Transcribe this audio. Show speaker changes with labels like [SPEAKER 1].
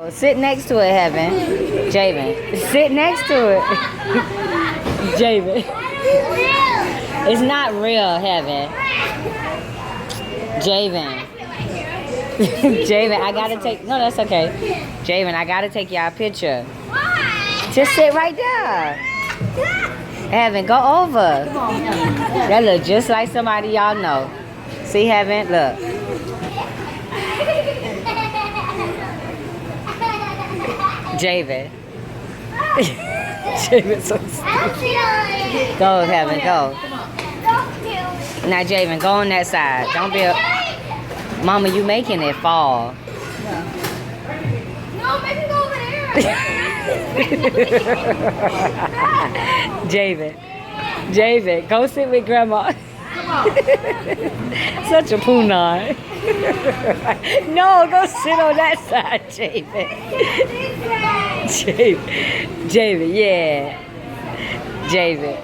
[SPEAKER 1] Sit next to it, Heaven. Javen. Sit next to it. Javen. It's not real, Heaven. Javen. Javen, I gotta take. No, that's okay. Javen, I gotta take y'all a picture. Just sit right there. Heaven, go over. That look just like somebody y'all know. See, Heaven? Look. Javen. Javen so stupid. Go, Heaven, go. Now, Javen, go on that side. Don't be a... Mama, you making it fall.
[SPEAKER 2] No, make it go over there.
[SPEAKER 1] Javen. Javen, go sit with Grandma. Such a punai. No, go sit on that side, Javen. Javen, yeah. Javen.